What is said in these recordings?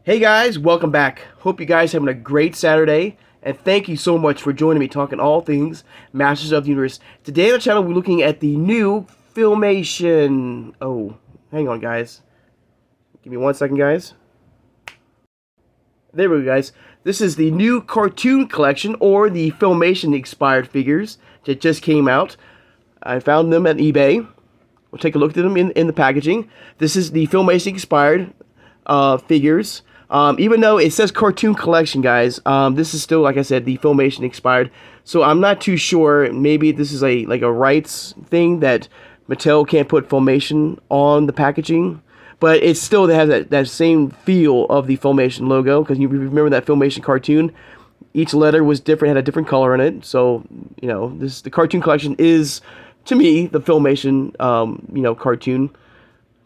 Hey guys, welcome back. Hope you guys having a great Saturday, and thank you so much for joining me talking all things Masters of the Universe. Today on the channel we're looking at the new Filmation. Oh, hang on guys. Give me 1 second guys. There we go guys. This is the new cartoon collection or the Filmation expired figures that just came out. I found them at eBay. We'll take a look at them in the packaging. This is the Filmation expired figures. Even though it says cartoon collection, guys, this is still, like I said, the Filmation expired. So I'm not too sure. Maybe this is a rights thing that Mattel can't put Filmation on the packaging, but it still has that same feel of the Filmation logo. Because you remember that Filmation cartoon, each letter was different, had a different color in it. So the cartoon collection is, to me, the Filmation cartoon.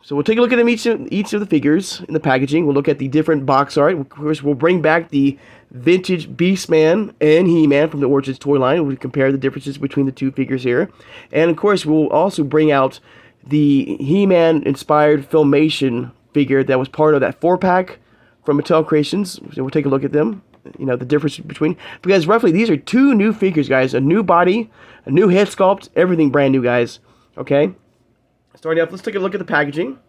So we'll take a look at them each of the figures in the packaging. We'll look at the different box art. Of course, we'll bring back the vintage Beastman and He-Man from the Origins toy line. We'll compare the differences between the two figures here. And of course, we'll also bring out the He-Man inspired Filmation figure that was part of that 4-pack from Mattel Creations. So we'll take a look at them. The difference between, because roughly these are two new figures, guys. A new body, a new head sculpt, everything brand new, guys. Okay? Starting off, let's take a look at the packaging.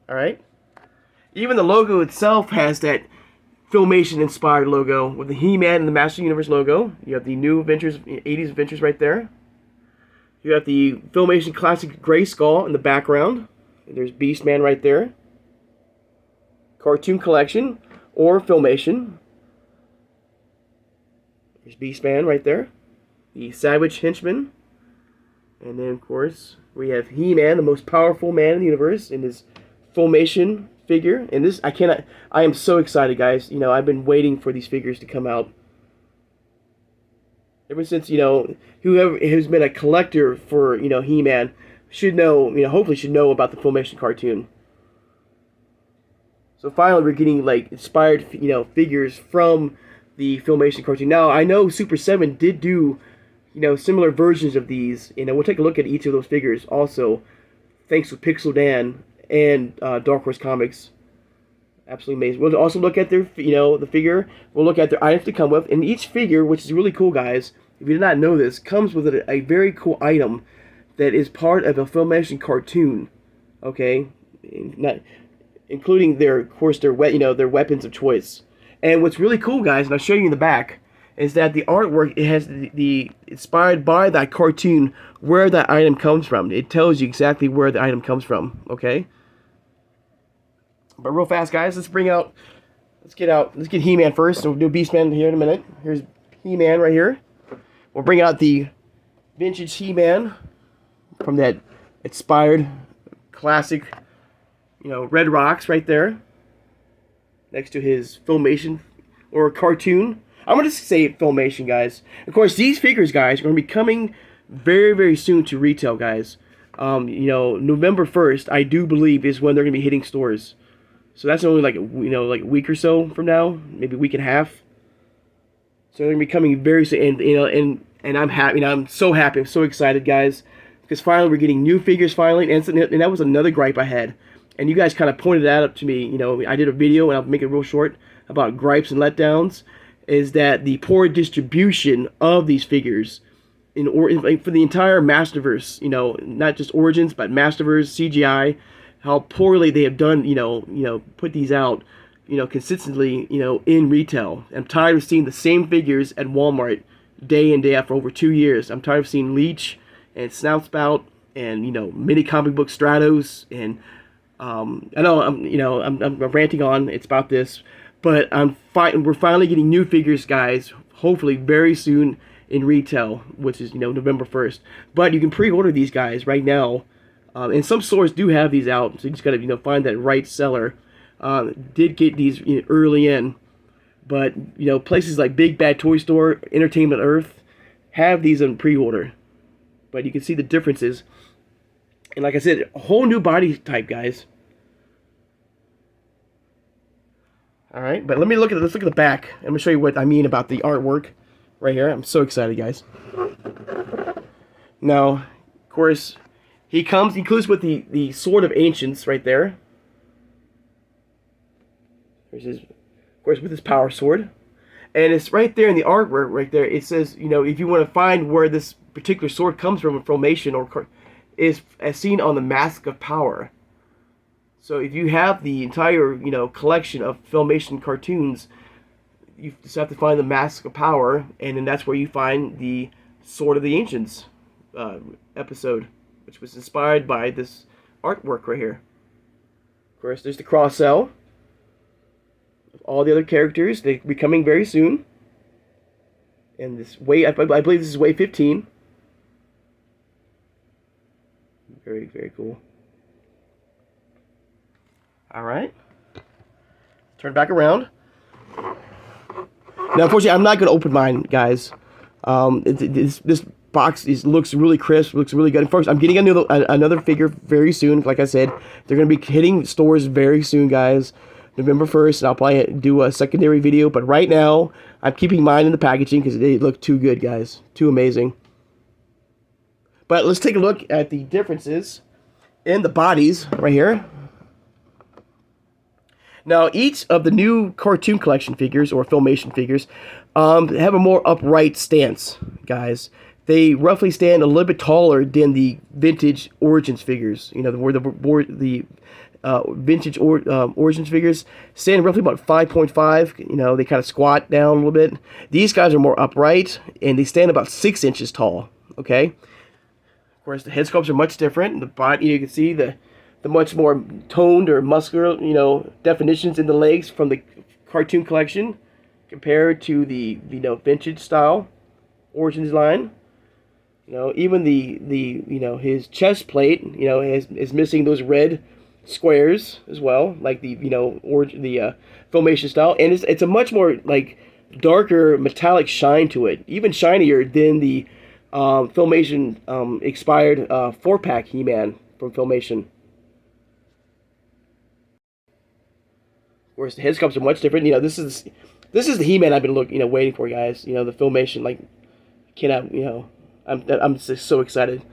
Alright. Even the logo itself has that Filmation-inspired logo with the He-Man and the Master Universe logo. You have the new Adventures, 80s Adventures right there. You have the Filmation Classic Gray Skull in the background. And there's Beastman right there. Cartoon Collection or Filmation. There's Beastman right there. The Savage Henchman. And then, of course, we have He-Man, the most powerful man in the universe, in his Filmation figure. And this, I am so excited, guys. I've been waiting for these figures to come out ever since, whoever has been a collector for, He-Man should know, hopefully should know about the Filmation cartoon. So finally we're getting, inspired, figures from the Filmation cartoon. Now, I know Super 7 did do similar versions of these. We'll take a look at each of those figures also, thanks to Pixel Dan and Dark Horse Comics. Absolutely amazing. We'll also look at their, the figure. We'll look at their items to come with. And each figure, which is really cool, guys, if you did not know this, comes with a very cool item that is part of a Filmation cartoon. Okay? Not including their weapons of choice. And what's really cool, guys, and I'll show you in the back, is that the artwork, it has the inspired by that cartoon where that item comes from. It tells you exactly where the item comes from, okay? But real fast, guys, let's get He-Man first. So we'll do Beastman here in a minute. Here's He-Man right here. We'll bring out the vintage He-Man from that inspired classic, Red Rocks right there. Next to his Filmation or cartoon. I'm going to say Filmation, guys. Of course, these figures, guys, are going to be coming very, very soon to retail, guys. November 1st, I do believe, is when they're going to be hitting stores. So that's only like a week or so from now, maybe a week and a half. So they're going to be coming very soon, and I'm happy. I'm so happy. I'm so excited, guys, because finally we're getting new figures finally. And that was another gripe I had, and you guys kind of pointed that up to me. I did a video, and I'll make it real short, about gripes and letdowns. Is that the poor distribution of these figures for the entire Masterverse, not just Origins, but Masterverse, CGI, how poorly they have done, put these out, consistently, in retail. I'm tired of seeing the same figures at Walmart day in, day out for over 2 years. I'm tired of seeing Leech and Snoutspout and, mini comic book Stratos, and I know I'm ranting on, it's about this. But we're finally getting new figures, guys, hopefully very soon in retail, which is, November 1st. But you can pre-order these guys right now. And some stores do have these out, so you just got to, find that right seller. Did get these early in. But, places like Big Bad Toy Store, Entertainment Earth, have these on pre-order. But you can see the differences. And like I said, a whole new body type, guys. Alright, but let's look at the back. I'm going to show you what I mean about the artwork right here. I'm so excited, guys. Now, of course, he includes with the Sword of Ancients right there. There's his of course, with his power sword. And it's right there in the artwork, right there. It says, you know, if you want to find where this particular sword comes from in Filmation, or is as seen on the Mask of Power. So if you have the entire, you know, collection of Filmation cartoons, you just have to find the Mask of Power, and then that's where you find the Sword of the Ancients episode, which was inspired by this artwork right here. Of course, there's the cross-cell. All the other characters, they'll be coming very soon. And this way, I believe this is wave 15. Very, very cool. Alright. Turn back around. Now, unfortunately, I'm not going to open mine, guys. This box looks really crisp, looks really good. First, I'm getting another figure very soon. Like I said, they're going to be hitting stores very soon, guys. November 1st, and I'll probably do a secondary video. But right now, I'm keeping mine in the packaging because they look too good, guys. Too amazing. But let's take a look at the differences in the bodies right here. Now, each of the new cartoon collection figures, or Filmation figures, have a more upright stance, guys. They roughly stand a little bit taller than the vintage Origins figures. You know, where the vintage Origins figures stand roughly about 5.5. You know, they kind of squat down a little bit. These guys are more upright, and they stand about 6 inches tall. Okay. Of course, the head sculpts are much different. The body, you can see the much more toned or muscular, you know, definitions in the legs from the cartoon collection compared to the, you know, vintage style Origins line. You know, even the you know, his chest plate, you know, is missing those red squares as well, like the, you know, Filmation style, and it's a much more like darker metallic shine to it, even shinier than the Filmation expired 4-pack He-Man from Filmation. Of course, the head sculpts are much different. You know, this is the He-Man I've been waiting for, guys. You know, the Filmation, like, cannot, you know, I'm just so excited.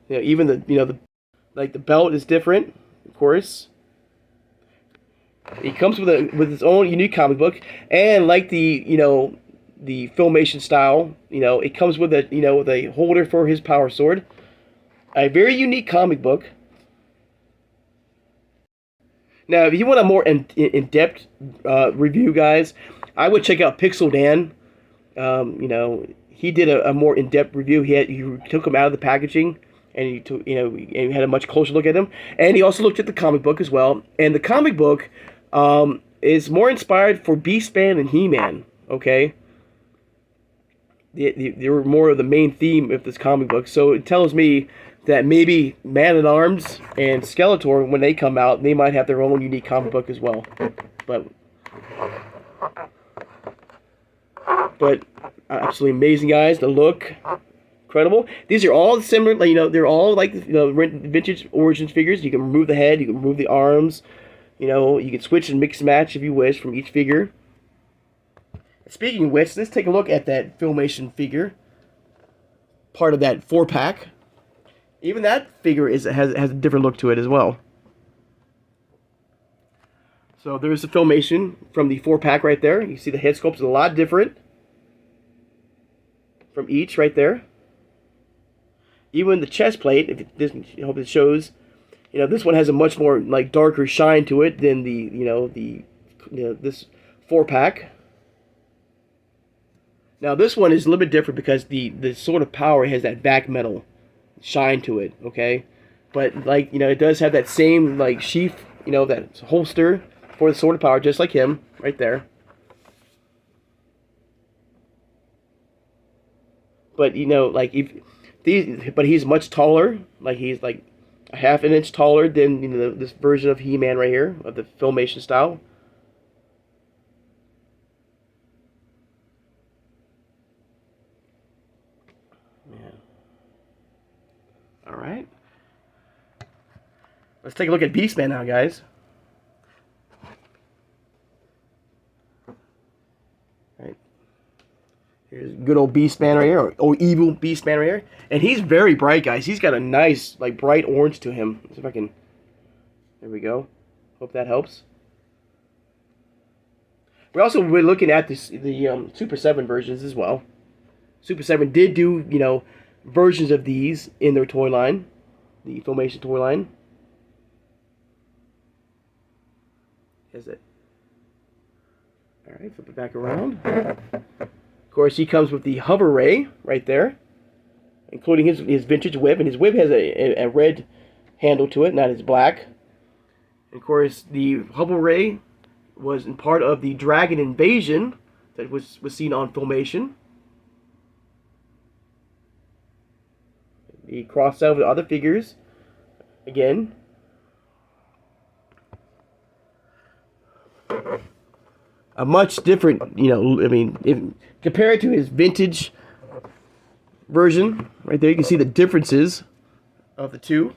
You know, even the belt is different, of course. It comes with its own unique comic book, and like the, you know, the Filmation style, you know, it comes with a holder for his power sword. A very unique comic book. Now, if you want a more in-depth review, guys, I would check out Pixel Dan. You know, he did a more in-depth review. He took him out of the packaging, and he took, you know, and he had a much closer look at him. And he also looked at the comic book as well. And the comic book is more inspired for Beastman and He-Man. Okay, they were more of the main theme of this comic book. So it tells me that maybe Man-at-Arms and Skeletor, when they come out, they might have their own unique comic book as well. But absolutely amazing, guys. The look, incredible. These are all similar, you know, they're all like, you know, vintage Origins figures. You can remove the head, you can remove the arms. You know, you can switch and mix and match if you wish from each figure. Speaking of which, let's take a look at that Filmation figure. Part of that 4-pack. Even that figure has a different look to it as well. So there's the Filmation from the 4-pack right there. You see the head sculpt is a lot different from each right there. Even the chest plate, I hope it shows. You know, this one has a much more like darker shine to it than the, you know, this 4-pack. Now this one is a little bit different because the Sword of Power has that back metal shine to it, okay? But, like, you know, it does have that same, like, sheath, you know, that holster for the Sword of Power, just like him, right there. But, you know, like, but he's much taller. Like, he's, like, a half an inch taller than, you know, this version of He-Man right here, of the Filmation style. Alright. Let's take a look at Beastman now, guys. Alright. Here's good old Beastman right here, or evil Beastman right here. And he's very bright, guys. He's got a nice, like, bright orange to him. Let's see if I can... There we go. Hope that helps. We also were looking at the Super 7 versions as well. Super 7 did do, versions of these in their toy line, the Filmation toy line. Is it? All right, flip it back around. Of course, he comes with the hover ray right there, including his vintage whip, and his whip has a red handle to it, not his black. And of course, the hover ray was in part of the Dragon Invasion that was seen on Filmation. He crossed out with other figures again. A much different, compared to his vintage version, right there, you can see the differences of the two.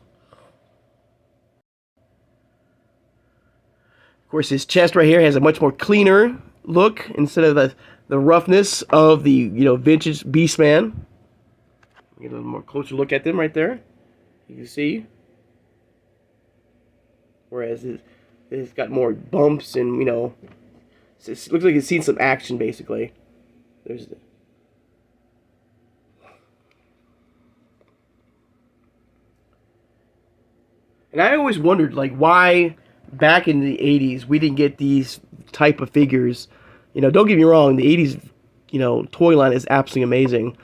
Of course, his chest right here has a much more cleaner look instead of the roughness of the, vintage Beastman. Get a little more closer look at them right there. You can see. Whereas it's got more bumps and, it looks like it's seen some action, basically. There's the... And I always wondered, like, why back in the 80s we didn't get these type of figures. Don't get me wrong, the 80s, toy line is absolutely amazing.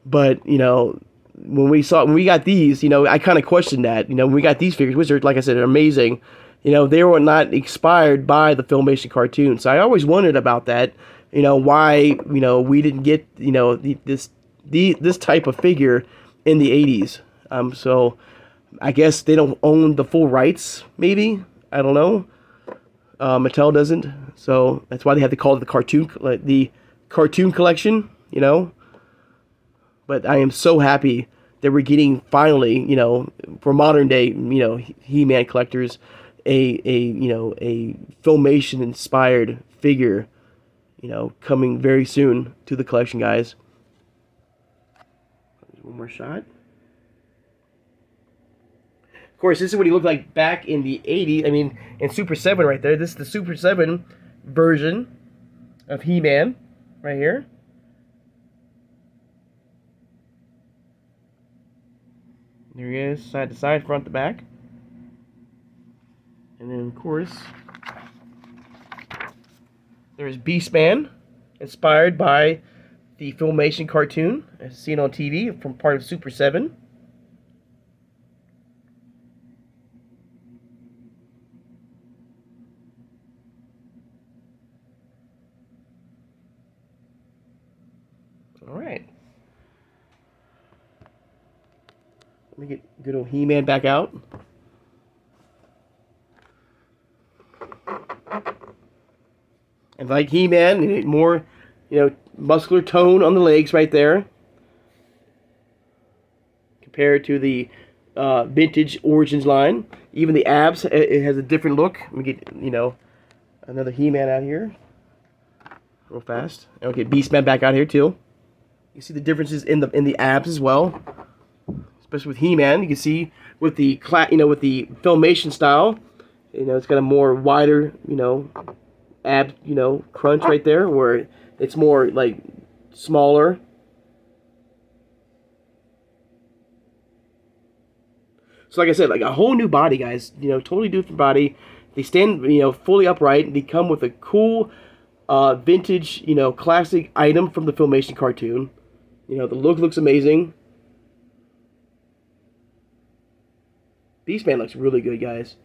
But, when we got these, I kind of questioned that. When we got these figures, which are, like I said, are amazing, they were not expired by the Filmation cartoon. So I always wondered about that, why, we didn't get, this type of figure in the 80s. So I guess they don't own the full rights, maybe. I don't know. Mattel doesn't. So that's why they have to call it the cartoon collection, But I am so happy that we're getting finally, for modern day, He-Man collectors, a Filmation inspired figure, coming very soon to the collection, guys. There's one more shot. Of course, this is what he looked like back in the 80s. I mean, in Super 7 right there. This is the Super 7 version of He-Man right here. There he is, side to side, front to back. And then, of course, there's Beastman, inspired by the Filmation cartoon, as seen on TV, from part of Super 7. All right. Let me get good old He-Man back out. And like He-Man, more, muscular tone on the legs right there. Compared to the vintage Origins line. Even the abs, it has a different look. Let me get, another He-Man out here. Real fast. Okay, Beastman back out here too. You see the differences in the abs as well. Especially with He-Man, you can see with the with the Filmation style, it's got a more wider, ab, crunch right there, where it's more like smaller. So like I said, like a whole new body, guys. Totally different body. They stand, fully upright. They come with a cool, vintage, classic item from the Filmation cartoon. The look looks amazing. Beastman looks really good, guys.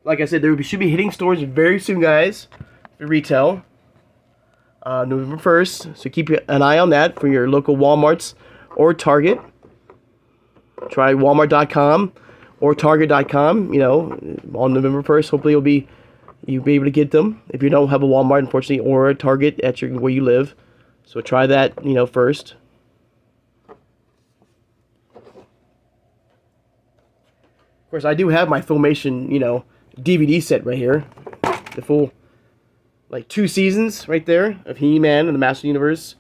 Like I said, should be hitting stores very soon, guys, for retail. November 1st. So keep an eye on that for your local Walmarts or Target. Try Walmart.com or Target.com, on November 1st. Hopefully you'll be able to get them if you don't have a Walmart, unfortunately, or a Target at where you live. So try that, first. Of course, I do have my Filmation, DVD set right here. The full, 2 seasons right there of He-Man and the Master Universe,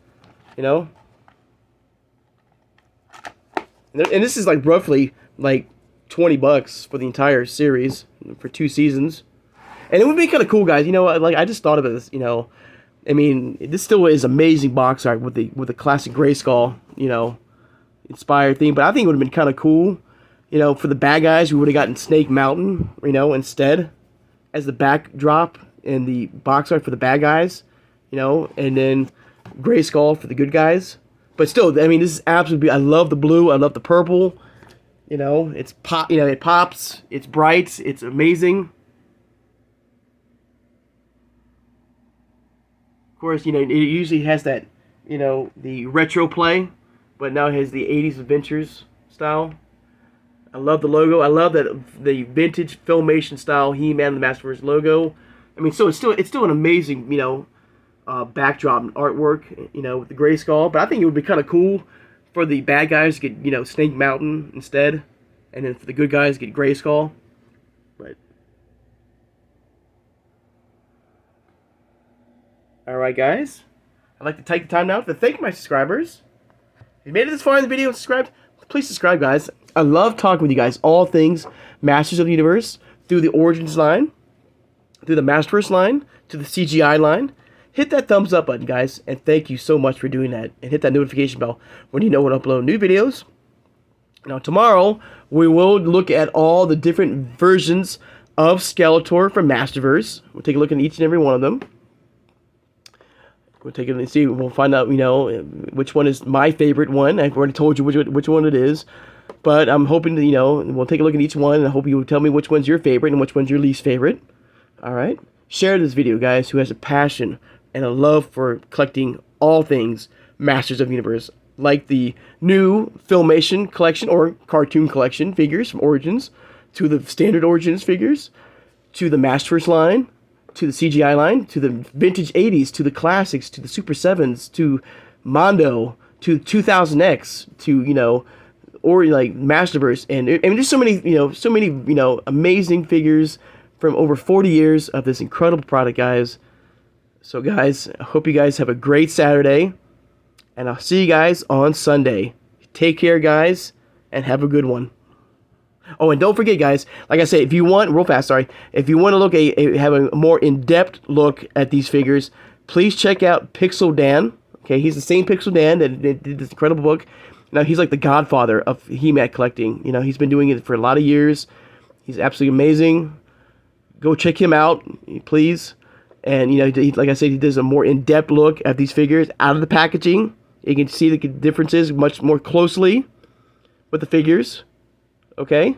And this is like roughly like $20 for the entire series for 2 seasons. And it would be kind of cool, guys. You know, like I just thought about this. You know, I mean, this still is amazing box art with the classic Grayskull, you know, inspired theme. But I think it would have been kind of cool, you know, for the bad guys. We would have gotten Snake Mountain, you know, instead as the backdrop in the box art for the bad guys, you know, and then Grayskull for the good guys. But still, I mean, this is absolutely. I love the blue. I love the purple. You know, it's pop. You know, it pops. It's bright. It's amazing. Of course, you know, it usually has that, you know, the retro play, but now it has the '80s adventures style. I love the logo. I love that the vintage Filmation style He-Man and the Masterverse logo. I mean, so it's still an amazing, you know, backdrop and artwork, you know, with the Grayskull. But I think it would be kind of cool for the bad guys to get, you know, Snake Mountain instead, and then for the good guys to get Grayskull. But all right, guys, I'd like to take the time now to thank my subscribers. If you made it this far in the video and subscribed, please subscribe, guys. I love talking with you guys, all things Masters of the Universe, through the Origins line, through the Masterverse line, to the CGI line. Hit that thumbs up button, guys, and thank you so much for doing that. And hit that notification bell when you know when I upload new videos. Now, tomorrow, we will look at all the different versions of Skeletor from Masterverse. We'll take a look at each and every one of them. We'll take it and see. We'll find out, you know, which one is my favorite one. I've already told you which one it is. But I'm hoping that, you know, we'll take a look at each one, and I hope you will tell me which one's your favorite and which one's your least favorite. All right? Share this video, guys, who has a passion and a love for collecting all things Masters of the Universe, like the new Filmation collection or cartoon collection figures from Origins, to the standard Origins figures, to the Masterverse line, to the CGI line, to the vintage 80s, to the classics, to the Super 7s, to Mondo, to 2000X, to, you know, or like Masterverse. And I mean, there's so many, you know, amazing figures from over 40 years of this incredible product, guys. So, guys, I hope you guys have a great Saturday, and I'll see you guys on Sunday. Take care, guys, and have a good one. Oh, and don't forget, guys, like I said, if you want, real fast, sorry, if you want to look have a more in-depth look at these figures, please check out Pixel Dan. Okay, he's the same Pixel Dan that did this incredible book. Now, he's like the godfather of He-Man collecting. You know, he's been doing it for a lot of years. He's absolutely amazing. Go check him out, please. And, you know, like I said, he does a more in-depth look at these figures out of the packaging. You can see the differences much more closely with the figures. Okay?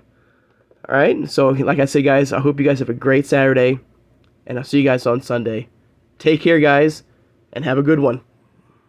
All right? So, like I said, guys, I hope you guys have a great Saturday. And I'll see you guys on Sunday. Take care, guys, and have a good one.